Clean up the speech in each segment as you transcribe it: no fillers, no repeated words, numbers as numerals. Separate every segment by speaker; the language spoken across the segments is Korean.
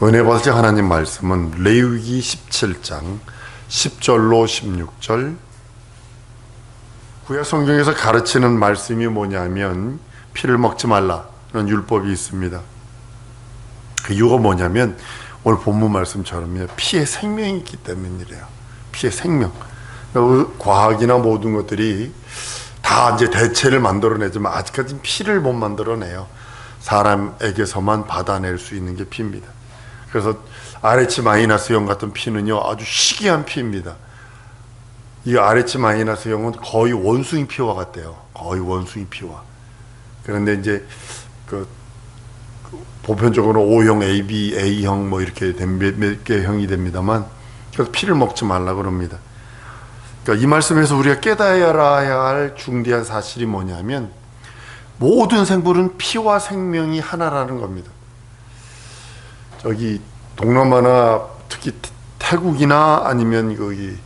Speaker 1: 은혜 받으실 하나님 말씀은 레위기 17장 10절로 16절. 구약 성경에서 가르치는 말씀이 뭐냐면 피를 먹지 말라는 율법이 있습니다. 그 이유가 뭐냐면 오늘 본문 말씀처럼요, 피에 생명이 있기 때문이래요. 피에 생명. 과학이나 모든 것들이 다 이제 대체를 만들어내지만 아직까지는 피를 못 만들어내요. 사람에게서만 받아낼 수 있는 게 피입니다. 그래서 RH-형 같은 피는요, 아주 희귀한 피입니다. 이 RH-형은 거의 원숭이 피와 같대요. 거의 원숭이 피와. 그런데 이제 보편적으로 O형, AB, A형 뭐 이렇게 몇 개 형이 됩니다만, 그래서 피를 먹지 말라 그럽니다. 그러니까 이 말씀에서 우리가 깨달아야 할 중대한 사실이 뭐냐면 모든 생물은 피와 생명이 하나라는 겁니다. 저기 동남아나 특히 태국이나 아니면 거기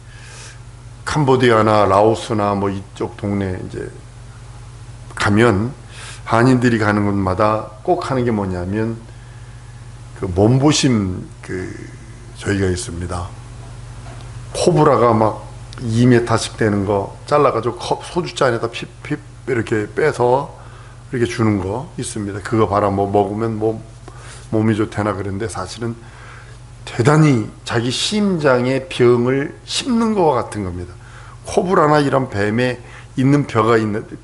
Speaker 1: 캄보디아나 라오스나 뭐 이쪽 동네 이제 가면 한인들이 가는 곳마다 꼭 하는 게 뭐냐면 그 몸보심 저희가 있습니다. 코브라가 막 2m씩 되는 거 잘라가지고 소주잔에다 피 이렇게 빼서 이렇게 주는 거 있습니다. 그거 봐라 뭐 먹으면 몸이 좋대나 그런데 사실은 대단히 자기 심장의 병을 씹는 것과 같은 겁니다. 코브라나 이런 뱀에 있는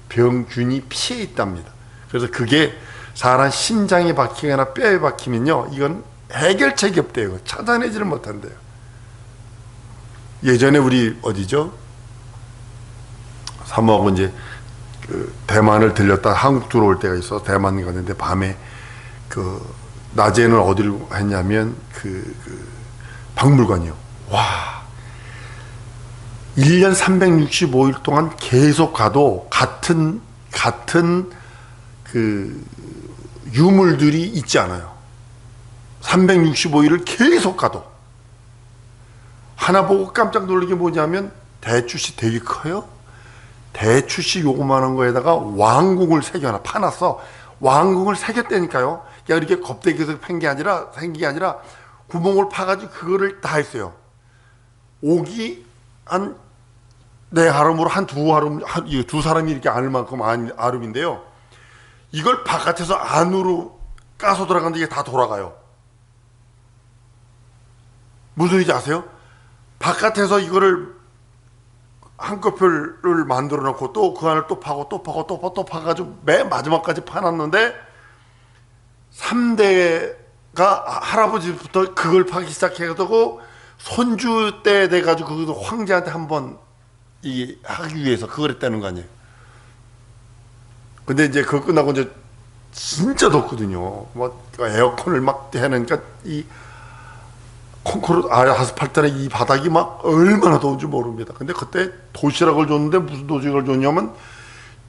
Speaker 1: 병균이 피에 있답니다. 그래서 그게 사람 심장에 박히거나 뼈에 박히면요, 이건 해결책이 없대요. 찾아내지를 못한대요. 예전에 우리 어디죠? 사모하고 이제 대만을 들렸다 한국 들어올 때가 있어. 대만 갔는데 밤에 낮에는 어디를 했냐면 박물관이요. 와, 1년 365일 동안 계속 가도 같은 유물들이 있지 않아요. 365일을 계속 가도. 하나 보고 깜짝 놀란 게 뭐냐면 대추씨 되게 커요. 대추씨 요거만한 거에다가 왕궁을 파놨어. 왕궁을 새겼다니까요. 그냥 이렇게 겁대기에서 생긴 게 아니라 구멍을 파가지고 그거를 다 했어요. 옥이 내 아름으로 두 사람이 이렇게 알 만큼 아름인데요. 이걸 바깥에서 안으로 까서 들어가는데 이게 다 돌아가요. 무슨 일인지 아세요? 바깥에서 이거를 한꺼풀을 만들어 놓고 또 그 안을 또 파고 또 파가지고 맨 마지막까지 파놨는데 3대가 할아버지부터 그걸 파기 시작해가지고 손주 때 돼가지고 거기서 황제한테 한번 하기 위해서 그걸 했다는 거 아니에요. 근데 이제 그거 끝나고 이제 진짜 덥거든요. 뭐 에어컨을 막 해놓으니까 이 콘크리트 아스팔트의 이 바닥이 막 얼마나 더운지 모릅니다. 근데 그때 도시락을 줬는데 무슨 도시락을 줬냐면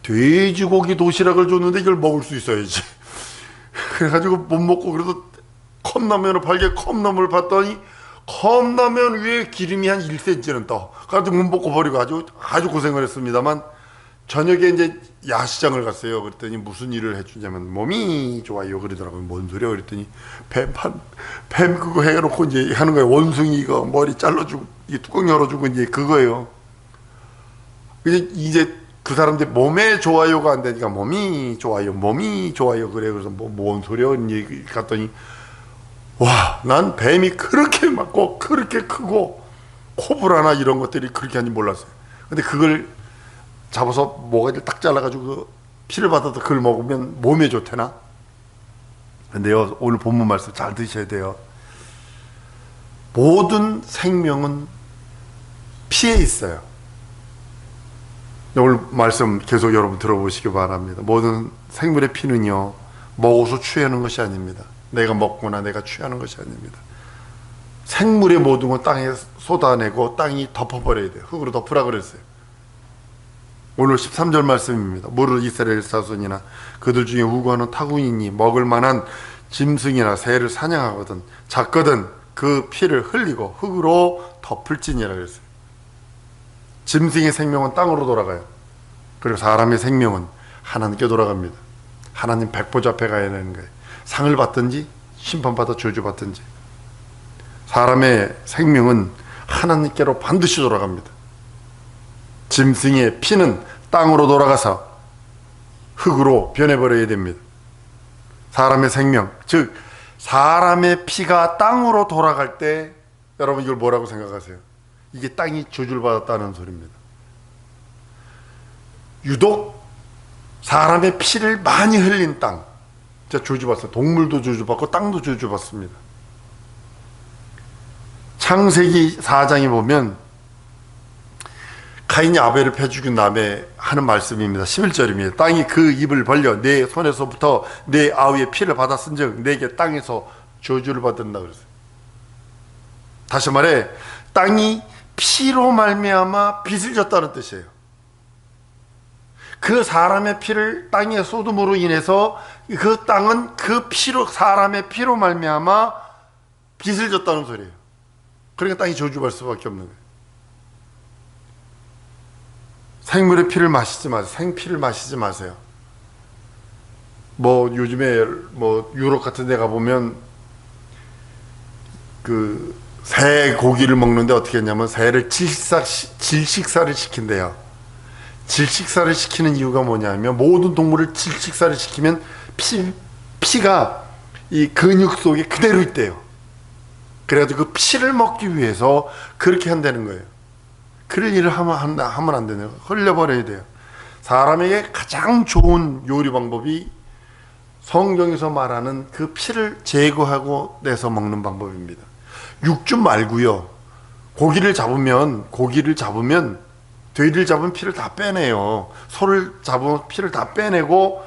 Speaker 1: 돼지고기 도시락을 줬는데 이걸 먹을 수 있어야지. 그래가지고 못 먹고 그래도 컵라면을 컵라면을 봤더니 컵라면 위에 기름이 한 1cm는 떠. 그래가지고 못 먹고 버리고 아주 고생을 했습니다만 저녁에 이제 야시장을 갔어요. 그랬더니 무슨 일을 해주냐면 몸이 좋아요 그러더라고요. 뭔 소리야 그랬더니 뱀 그거 해놓고 이제 하는 거예요. 원숭이가 머리 잘라주고 이 뚜껑 열어주고 이제 그거예요. 이제 그 사람들 몸에 좋아요가 안 되니까 몸이 좋아요 그래. 그래서 뭔 소리야 이제 갔더니 와, 난 뱀이 그렇게 많고 그렇게 크고 코브라나 이런 것들이 그렇게 하는지 몰랐어요. 근데 그걸 잡아서 모가지를 딱 잘라가지고 피를 받아서 그걸 먹으면 몸에 좋대나? 근데요, 오늘 본문 말씀 잘 드셔야 돼요. 모든 생명은 피에 있어요. 오늘 말씀 계속 여러분 들어보시기 바랍니다. 모든 생물의 피는요, 먹어서 취하는 것이 아닙니다. 내가 먹거나 내가 취하는 것이 아닙니다. 생물의 모든 건 땅에 쏟아내고 땅이 덮어버려야 돼요. 흙으로 덮으라 그랬어요. 오늘 13절 말씀입니다. 무릇 이스라엘 자손이나 그들 중에 우고하는 타국인이 먹을 만한 짐승이나 새를 사냥하거든 작거든 그 피를 흘리고 흙으로 덮을지니라 그랬어요. 짐승의 생명은 땅으로 돌아가요. 그리고 사람의 생명은 하나님께 돌아갑니다. 하나님 백보좌 앞에 가야 되는 거예요. 상을 받든지 심판받아 저주받든지. 사람의 생명은 하나님께로 반드시 돌아갑니다. 짐승의 피는 땅으로 돌아가서 흙으로 변해버려야 됩니다. 사람의 생명, 즉 사람의 피가 땅으로 돌아갈 때 여러분 이걸 뭐라고 생각하세요? 이게 땅이 저주를 받았다는 소리입니다. 유독 사람의 피를 많이 흘린 땅, 진짜 저주받았어요. 동물도 저주받고 땅도 저주받습니다. 창세기 4장에 보면 가인이 아벨을 패 죽인 다음에 하는 말씀입니다. 11절입니다. 땅이 그 입을 벌려 내 손에서부터 내 아우의 피를 받았은즉 내게 땅에서 저주를 받는다 그랬어요. 다시 말해 땅이 피로 말미암아 빚을 졌다는 뜻이에요. 그 사람의 피를 땅에 쏟음으로 인해서 그 땅은 그 피로, 사람의 피로 말미암아 빚을 졌다는 소리예요. 그러니까 땅이 저주받을 수밖에 없는 거예요. 생물의 피를 마시지 마세요. 생피를 마시지 마세요. 뭐 요즘에 뭐 유럽 같은 데 가보면 그 새 고기를 먹는데 어떻게 했냐면 새를 질식사를 시킨대요. 질식사를 시키는 이유가 뭐냐면 모든 동물을 질식사를 시키면 피가 이 근육 속에 그대로 있대요. 그래가지고 그 피를 먹기 위해서 그렇게 한다는 거예요. 그럴 일을 하면 안 되네요. 흘려버려야 돼요. 사람에게 가장 좋은 요리 방법이 성경에서 말하는 그 피를 제거하고 내서 먹는 방법입니다. 육즙 말고요. 고기를 잡으면 돼지를 잡으면 피를 다 빼내요. 소를 잡으면 피를 다 빼내고,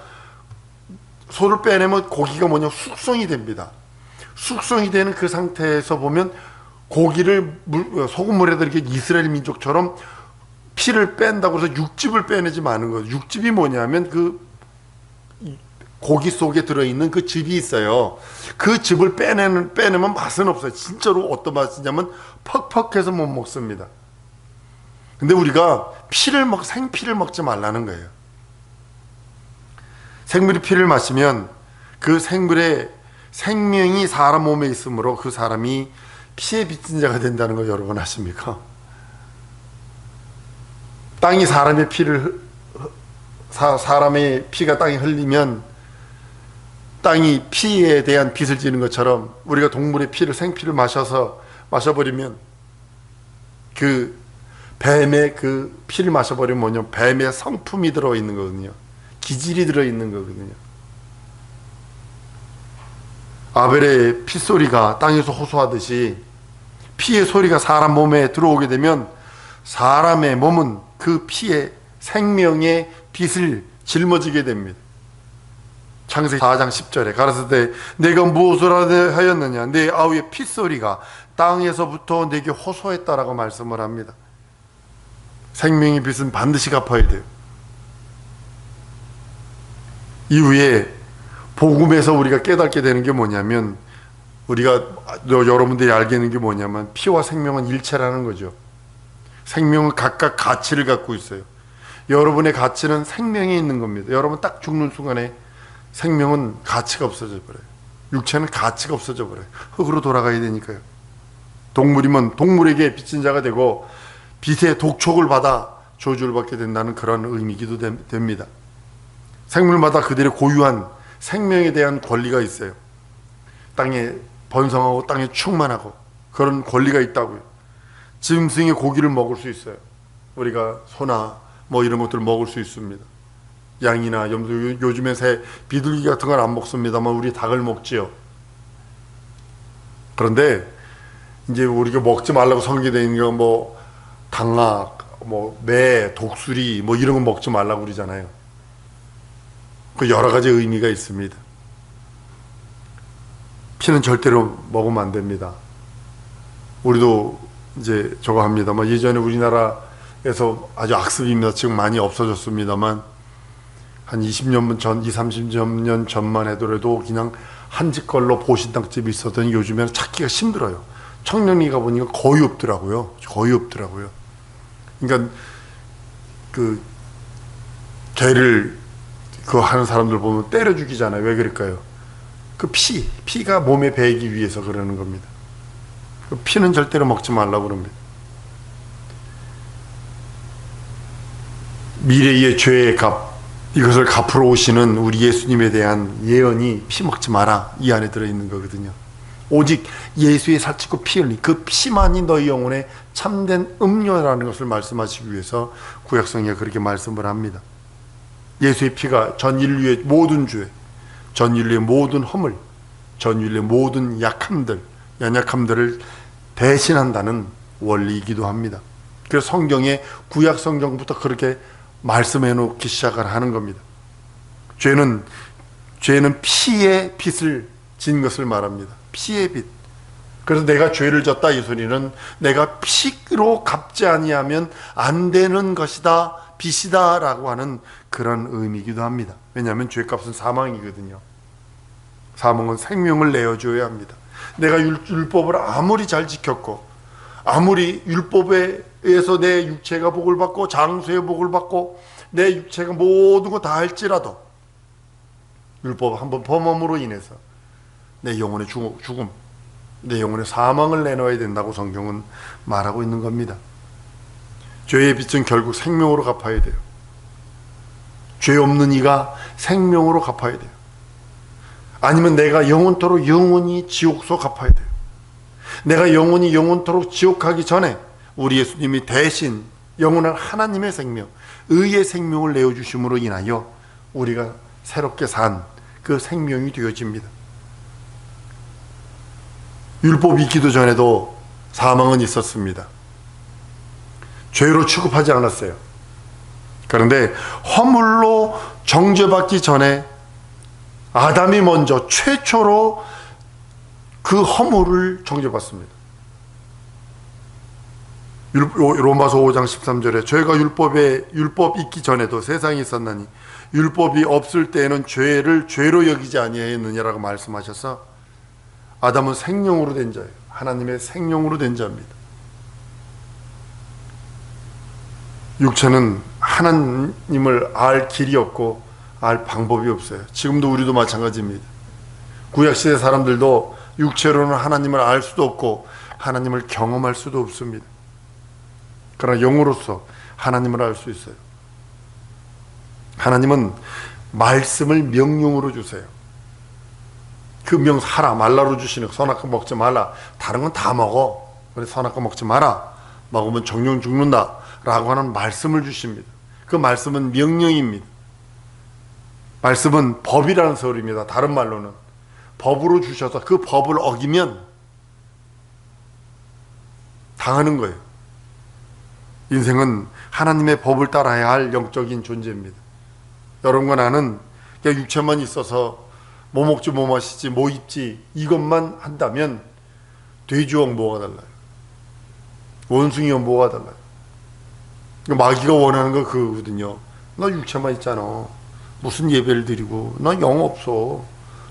Speaker 1: 소를 빼내면 고기가 뭐냐 숙성이 됩니다. 숙성이 되는 그 상태에서 보면 고기를 소금물에다 이렇게 이스라엘 민족처럼 피를 뺀다고 해서 육즙을 빼내지 마는 거예요. 육즙이 뭐냐면 그 고기 속에 들어있는 그 즙이 있어요. 그 즙을 빼내면 맛은 없어요. 진짜로 어떤 맛이냐면 퍽퍽해서 못 먹습니다. 근데 우리가 생피를 먹지 말라는 거예요. 생물의 피를 마시면 그 생물의 생명이 사람 몸에 있으므로 그 사람이 피에 빚진 자가 된다는 거 여러분 아십니까? 땅이 사람의 피가 땅에 흘리면 땅이 피에 대한 빚을 지는 것처럼 우리가 동물의 생피를 마셔버리면 그 뱀의 그 피를 마셔버리면 뭐냐, 뱀의 성품이 들어있는 거거든요. 기질이 들어있는 거거든요. 아벨의 핏소리가 땅에서 호소하듯이 피의 소리가 사람 몸에 들어오게 되면 사람의 몸은 그 피의 생명의 빚을 짊어지게 됩니다. 창세기 4장 10절에 가라사대 내가 무엇을 하였느냐, 내 아우의 핏소리가 땅에서부터 내게 호소했다라고 말씀을 합니다. 생명의 빚은 반드시 갚아야 돼요. 이후에 복음에서 우리가 깨닫게 되는 게 뭐냐면, 우리가 여러분들이 알게 되는 게 뭐냐면 피와 생명은 일체라는 거죠. 생명은 각각 가치를 갖고 있어요. 여러분의 가치는 생명에 있는 겁니다. 여러분 딱 죽는 순간에 생명은 가치가 없어져 버려요. 육체는 가치가 없어져 버려요. 흙으로 돌아가야 되니까요. 동물이면 동물에게 빚진 자가 되고 빚의 독촉을 받아 저주를 받게 된다는 그런 의미이기도 됩니다. 생물마다 그들의 고유한 생명에 대한 권리가 있어요. 땅에 번성하고 땅에 충만하고 그런 권리가 있다고요. 짐승의 고기를 먹을 수 있어요. 우리가 소나 뭐 이런 것들을 먹을 수 있습니다. 양이나 염소, 요즘에 새 비둘기 같은 건 안 먹습니다만 우리 닭을 먹지요. 그런데 이제 우리가 먹지 말라고 설계되어 있는 건 뭐 당락, 뭐 매, 독수리 뭐 이런 거 먹지 말라고 그러잖아요. 그 여러 가지 의미가 있습니다. 피는 절대로 먹으면 안 됩니다. 우리도 이제 저거 합니다만 예전에 우리나라에서 아주 악습입니다. 지금 많이 없어졌습니다만 한 20년 전, 30년 전만 해더라도 그냥 한 집 걸로 보신탕집이 있었더니 요즘에는 찾기가 힘들어요. 청량리 가보니까 거의 없더라고요. 거의 없더라고요. 그러니까 그 개를 그거 하는 사람들 보면 때려 죽이잖아요. 왜 그럴까요? 그 피가 몸에 배기 위해서 그러는 겁니다. 그 피는 절대로 먹지 말라고 그럽니다. 미래의 죄의 값, 이것을 갚으러 오시는 우리 예수님에 대한 예언이 피 먹지 마라 이 안에 들어있는 거거든요. 오직 예수의 살찌고 피 흘린 그 피만이 너희 영혼에 참된 음료라는 것을 말씀하시기 위해서 구약성에 그렇게 말씀을 합니다. 예수의 피가 전 인류의 모든 죄, 전 인류의 모든 허물, 전 인류의 모든 약함들, 연약함들을 대신한다는 원리이기도 합니다. 그래서 성경에 구약 성경부터 그렇게 말씀해 놓기 시작을 하는 겁니다. 죄는 피의 빚을 진 것을 말합니다. 피의 빚. 그래서 내가 죄를 졌다 이 소리는 내가 피로 갚지 아니하면 안 되는 것이다, 빚이다 라고 하는 그런 의미이기도 합니다. 왜냐하면 죄값은 사망이거든요. 사망은 생명을 내어줘야 합니다. 내가 율법을 아무리 잘 지켰고 아무리 율법에 의해서 내 육체가 복을 받고 장수의 복을 받고 내 육체가 모든 거 다 할지라도 율법 한번 범함으로 인해서 내 영혼의 죽음, 내 영혼의 사망을 내놓아야 된다고 성경은 말하고 있는 겁니다. 죄의 빚은 결국 생명으로 갚아야 돼요. 죄 없는 이가 생명으로 갚아야 돼요. 아니면 내가 영원토록 영원히 지옥소 갚아야 돼요. 내가 영원토록 지옥 가기 전에 우리 예수님이 대신 영원한 하나님의 생명, 의의 생명을 내어주심으로 인하여 우리가 새롭게 산 그 생명이 되어집니다. 율법이 있기도 전에도 사망은 있었습니다. 죄로 취급하지 않았어요. 그런데 허물로 정죄받기 전에 아담이 먼저 최초로 그 허물을 정죄받습니다. 로마서 5장 13절에 저희가 율법 있기 전에도 세상에 있었나니 율법이 없을 때에는 죄를 죄로 여기지 아니하였느냐라고 말씀하셔서 아담은 생명으로 된 자예요. 하나님의 생명으로 된 자입니다. 육체는 하나님을 알 길이 없고 알 방법이 없어요. 지금도 우리도 마찬가지입니다. 구약시대 사람들도 육체로는 하나님을 알 수도 없고 하나님을 경험할 수도 없습니다. 그러나 영으로서 하나님을 알 수 있어요. 하나님은 말씀을 명령으로 주세요. 그 명하라 말라로 주시는 선악과 먹지 말라. 다른 건 다 먹어. 그래서 선악과 먹지 마라. 먹으면 정령 죽는다 라고 하는 말씀을 주십니다. 그 말씀은 명령입니다. 말씀은 법이라는 소리입니다. 다른 말로는 법으로 주셔서 그 법을 어기면 당하는 거예요. 인생은 하나님의 법을 따라야 할 영적인 존재입니다. 여러분과 나는 그냥 육체만 있어서 뭐 먹지 뭐 마시지 뭐 입지 이것만 한다면 돼지와 뭐가 달라요? 원숭이와 뭐가 달라요? 마귀가 원하는 거 그거거든요. 나 육체만 있잖아. 무슨 예배를 드리고 나 영 없어.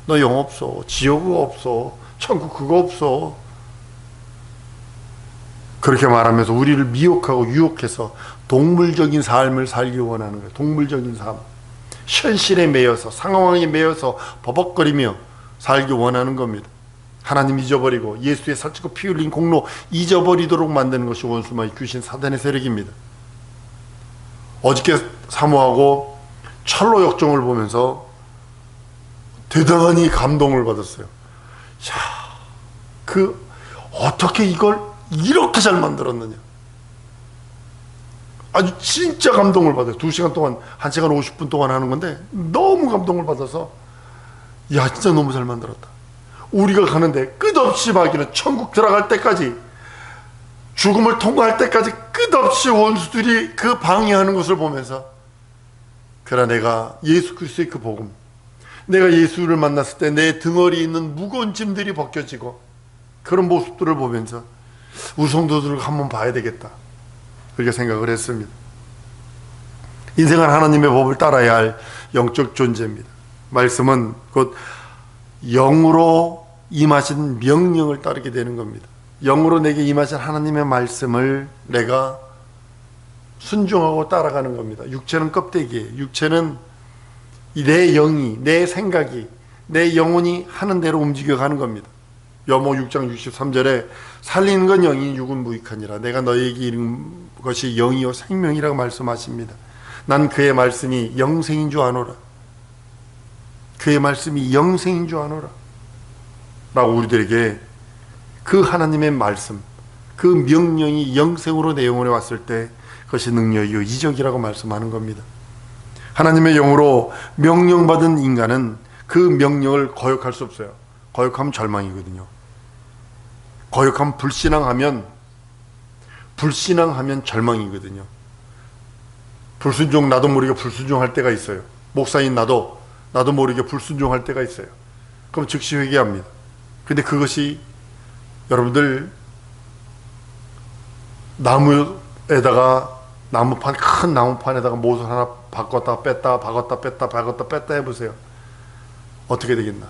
Speaker 1: 나 영 없어. 지옥 그거 없어. 천국 그거 없어. 그렇게 말하면서 우리를 미혹하고 유혹해서 동물적인 삶을 살기 원하는 거예요. 동물적인 삶. 현실에 매여서 상황에 매여서 버벅거리며 살기 원하는 겁니다. 하나님 잊어버리고 예수의 살찌고 피 흘린 공로 잊어버리도록 만드는 것이 원수마귀 귀신 사단의 세력입니다. 어저께 사모하고 철로 역정을 보면서 대단히 감동을 받았어요. 야, 어떻게 이걸 이렇게 잘 만들었느냐. 아주 진짜 감동을 받아요. 2시간 동안, 1시간 50분 동안 하는 건데 너무 감동을 받아서 야, 진짜 너무 잘 만들었다. 우리가 가는데 끝없이 마귀는 천국 들어갈 때까지, 죽음을 통과할 때까지 끝없이 원수들이 그 방해하는 것을 보면서, 그러나 내가 예수 그리스도의 그 복음, 내가 예수를 만났을 때 내 등어리에 있는 무거운 짐들이 벗겨지고 그런 모습들을 보면서 우성도들을 한번 봐야 되겠다, 그렇게 생각을 했습니다. 인생은 하나님의 법을 따라야 할 영적 존재입니다. 말씀은 곧 영으로 임하신 명령을 따르게 되는 겁니다. 영으로 내게 임하신 하나님의 말씀을 내가 순종하고 따라가는 겁니다. 육체는 껍데기예요. 육체는 내 영이, 내 생각이, 내 영혼이 하는 대로 움직여가는 겁니다. 여모 6장 63절에 살리는 건 영이 육은 무익하니라. 내가 너에게 이른 것이 영이요 생명이라고 말씀하십니다. 난 그의 말씀이 영생인 줄 아노라. 그의 말씀이 영생인 줄 아노라 라고 우리들에게 그 하나님의 말씀, 그 명령이 영생으로 내 영혼에 왔을 때 그것이 능력이요 이적이라고 말씀하는 겁니다. 하나님의 영으로 명령받은 인간은 그 명령을 거역할 수 없어요. 거역하면 절망이거든요. 거역하면 불신앙하면 절망이거든요. 불순종, 나도 모르게 불순종할 때가 있어요. 목사인 나도 모르게 불순종할 때가 있어요. 그럼 즉시 회개합니다. 근데 그것이 여러분들 큰 나무판에다가 못을 하나 바꿨다 뺐다 해보세요. 어떻게 되겠나?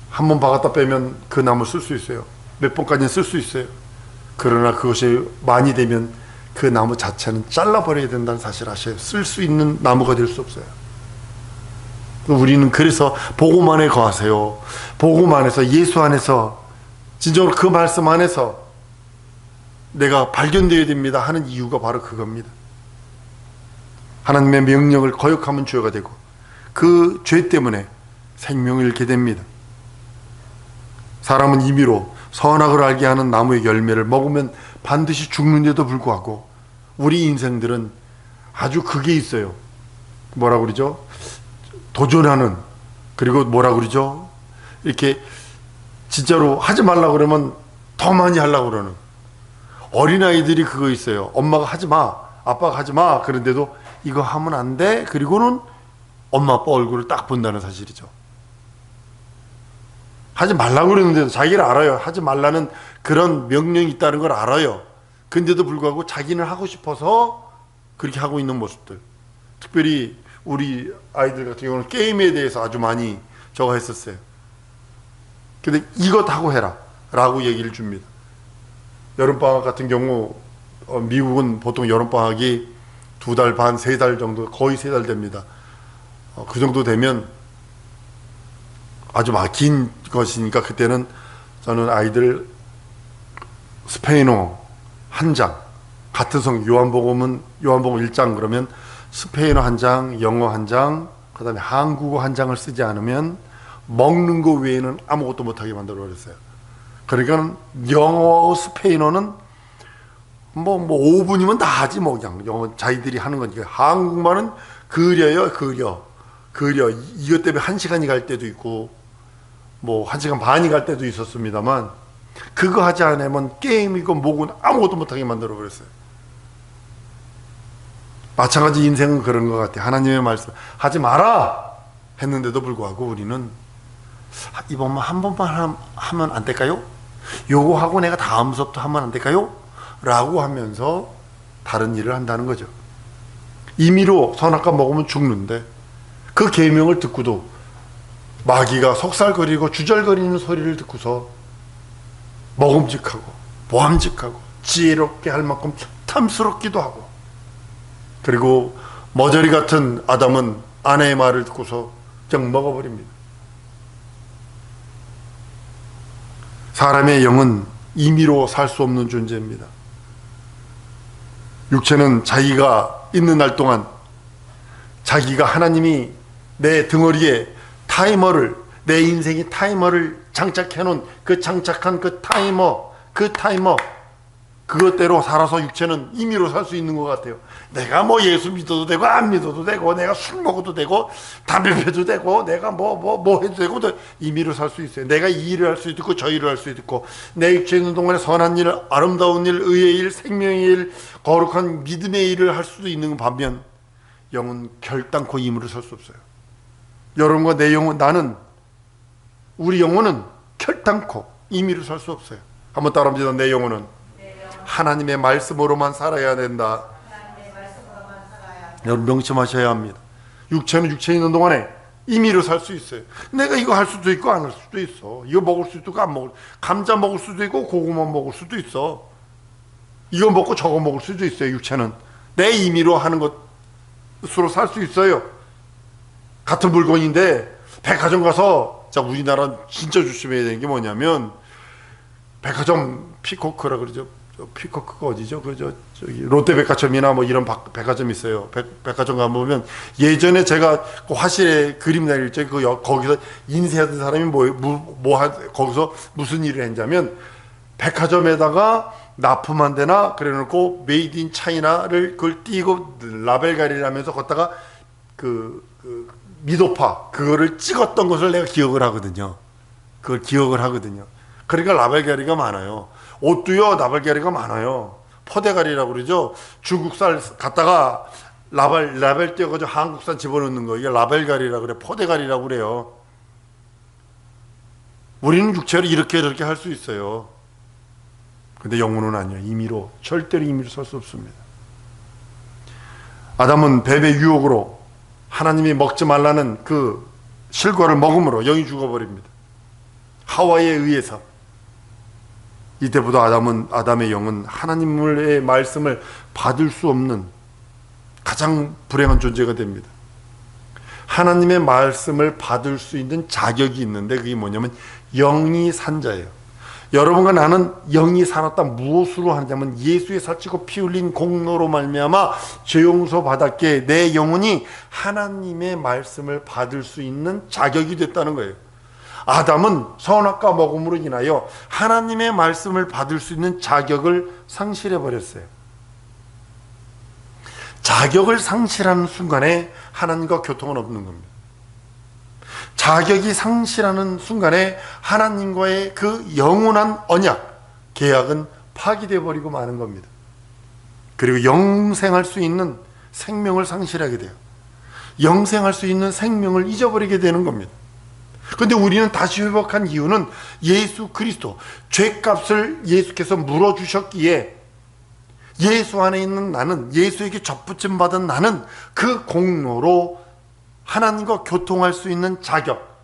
Speaker 1: 한 번 박았다 빼면 그 나무 쓸 수 있어요. 몇 번까지는 쓸 수 있어요. 그러나 그것이 많이 되면 그 나무 자체는 잘라버려야 된다는 사실 아셔요. 쓸 수 있는 나무가 될 수 없어요. 우리는 그래서 복음 안에 거하세요. 복음 안에서, 예수 안에서, 진정으로 그 말씀 안에서 내가 발견되어야 됩니다 하는 이유가 바로 그겁니다. 하나님의 명령을 거역하면 죄가 되고 그 죄 때문에 생명을 잃게 됩니다. 사람은 임의로 선악을 알게 하는 나무의 열매를 먹으면 반드시 죽는데도 불구하고 우리 인생들은 아주 그게 있어요. 뭐라고 그러죠? 도전하는, 그리고 뭐라고 그러죠? 이렇게 진짜로 하지 말라고 그러면 더 많이 하려고 그러는 어린아이들이 그거 있어요. 엄마가 하지 마, 아빠가 하지 마, 그런데도 이거 하면 안 돼? 그리고는 엄마 아빠 얼굴을 딱 본다는 사실이죠. 하지 말라고 그러는데도 자기를 알아요. 하지 말라는 그런 명령이 있다는 걸 알아요. 근데도 불구하고 자기는 하고 싶어서 그렇게 하고 있는 모습들. 특별히 우리 아이들 같은 경우는 게임에 대해서 아주 많이 저거 했었어요. 근데 이것 하고 해라 라고 얘기를 줍니다. 여름방학 같은 경우 미국은 보통 여름방학이 2달 반, 3달 정도, 거의 3달 됩니다. 그 정도 되면 아주 긴 것이니까 그때는 저는 아이들 스페인어 한 장, 같은 요한복음 1장 그러면 스페인어 한 장, 영어 한 장, 그 다음에 한국어 한 장을 쓰지 않으면 먹는 거 외에는 아무것도 못하게 만들어 버렸어요. 그러니까 영어하고 스페인어는 뭐 5분이면 다 하지 뭐 그냥 영어 자기들이 하는 거니까. 한국말은 그려 이것 때문에 1시간이 갈 때도 있고 뭐 1시간 반이 갈 때도 있었습니다만 그거 하지 않으면 게임이고 뭐고 아무것도 못하게 만들어 버렸어요. 마찬가지 인생은 그런 것 같아요. 하나님의 말씀 하지 마라 했는데도 불구하고 우리는 이번만 한 번만 하면 안 될까요? 요거 하고 내가 다음 수업도 하면 안 될까요? 라고 하면서 다른 일을 한다는 거죠. 임의로 선악과 먹으면 죽는데 그 계명을 듣고도 마귀가 속살거리고 주절거리는 소리를 듣고서 먹음직하고 보암직하고 지혜롭게 할 만큼 탐스럽기도 하고, 그리고 머저리 같은 아담은 아내의 말을 듣고서 그냥 먹어버립니다. 사람의 영은 임의로 살 수 없는 존재입니다. 육체는 자기가 있는 날 동안 자기가 하나님이 내 등허리에 내 인생의 타이머를 장착해 놓은 그 장착한 그 타이머 그것대로 살아서 육체는 임의로 살 수 있는 것 같아요. 내가 뭐 예수 믿어도 되고 안 믿어도 되고 내가 술 먹어도 되고 담배 피워도 되고 내가 뭐 해도 되고 임의로 살 수 있어요. 내가 이 일을 할 수 있고 저 일을 할 수 있고 내 육체 있는 동안에 선한 일, 아름다운 일, 의의 일, 생명의 일, 거룩한 믿음의 일을 할 수도 있는 반면 영은 결단코 임의로 살 수 없어요. 여러분과 내 영혼, 우리 영혼은 결단코 임의로 살 수 없어요. 한번 따라합니다. 내 영혼은 하나님의 말씀으로만 살아야 된다. 여러분 명심하셔야 합니다. 육체는 육체에 있는 동안에 임의로 살 수 있어요. 내가 이거 할 수도 있고 안 할 수도 있어. 이거 먹을 수도 있고 안 먹을, 감자 먹을 수도 있고 고구마 먹을 수도 있어. 이거 먹고 저거 먹을 수도 있어요. 육체는 내 임의로 하는 것으로 살 수 있어요. 같은 물건인데 백화점 가서 자, 우리나라 진짜 조심해야 되는 게 뭐냐면 백화점 피코크라 그러죠. 피코크가 어디죠? 저기 롯데백화점이나 뭐 이런 백화점 있어요. 백화점 가보면 예전에 제가 그 화실에 그림 내릴 때 거기서 인쇄하던 사람이 거기서 무슨 일을 했냐면 백화점에다가 납품한 데나 그래놓고 메이드 인 차이나를 그걸 띄고 라벨 가리라면서 걷다가 그 미도파 그거를 찍었던 것을 내가 기억을 하거든요. 그걸 기억을 하거든요. 그러니까 라벨 가리가 많아요. 옷도요, 라벨 가리가 많아요. 포대가리라고 그러죠. 중국산 갖다가 라벨 띄어가지고 한국산 집어넣는 거, 이게 라벨 가리라고 그래. 포대가리라고 그래요. 우리는 육체로 이렇게 저렇게 할 수 있어요. 근데 영혼은 아니에요. 임의로, 절대로 임의로 설 수 없습니다. 아담은 뱀의 유혹으로 하나님이 먹지 말라는 그 실과를 먹음으로 영이 죽어버립니다. 하와에 의해서. 이때부터 아담의 영은 하나님의 말씀을 받을 수 없는 가장 불행한 존재가 됩니다. 하나님의 말씀을 받을 수 있는 자격이 있는데 그게 뭐냐면 영이 산 자예요. 여러분과 나는 영이 살았다. 무엇으로 하냐면 예수의 살찌고 피 흘린 공로로 말미암아 죄 용서 받았기에 내 영혼이 하나님의 말씀을 받을 수 있는 자격이 됐다는 거예요. 아담은 선악과 먹음으로 인하여 하나님의 말씀을 받을 수 있는 자격을 상실해 버렸어요. 자격을 상실하는 순간에 하나님과 교통은 없는 겁니다. 자격이 상실하는 순간에 하나님과의 그 영원한 언약, 계약은 파기되어 버리고 마는 겁니다. 그리고 영생할 수 있는 생명을 상실하게 돼요. 영생할 수 있는 생명을 잊어버리게 되는 겁니다. 그런데 우리는 다시 회복한 이유는 예수 그리스도, 죄값을 예수께서 물어주셨기에 예수 안에 있는 나는, 예수에게 접붙임 받은 나는 그 공로로 하나님과 교통할 수 있는 자격,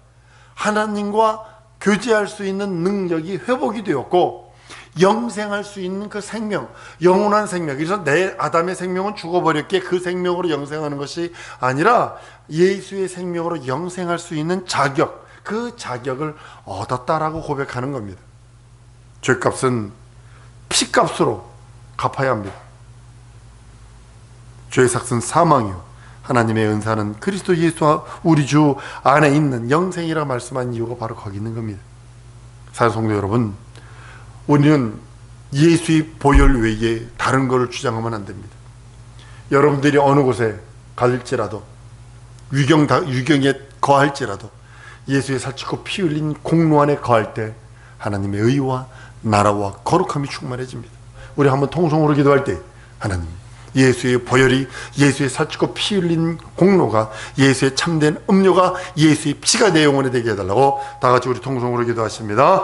Speaker 1: 하나님과 교제할 수 있는 능력이 회복이 되었고 영생할 수 있는 그 생명, 영원한 생명. 그래서 내 아담의 생명은 죽어버렸기에 그 생명으로 영생하는 것이 아니라 예수의 생명으로 영생할 수 있는 자격, 그 자격을 얻었다라고 고백하는 겁니다. 죄값은 피값으로 갚아야 합니다. 죄의 삭은 사망이요 하나님의 은사는 그리스도 예수와 우리 주 안에 있는 영생이라 말씀한 이유가 바로 거기 있는 겁니다. 사랑하는 성도 여러분, 우리는 예수의 보혈 외에 다른 것을 주장하면 안 됩니다. 여러분들이 어느 곳에 갈지라도 위경에 거할지라도 예수의 살찌고 피 흘린 공로 안에 거할 때 하나님의 의와 나라와 거룩함이 충만해집니다. 우리 한번 통성으로 기도할 때 하나님, 예수의 보혈이, 예수의 살찌고 피 흘린 공로가, 예수의 참된 음료가, 예수의 피가 내 영혼에 되게 해달라고 다 같이 우리 통성으로 기도하십니다.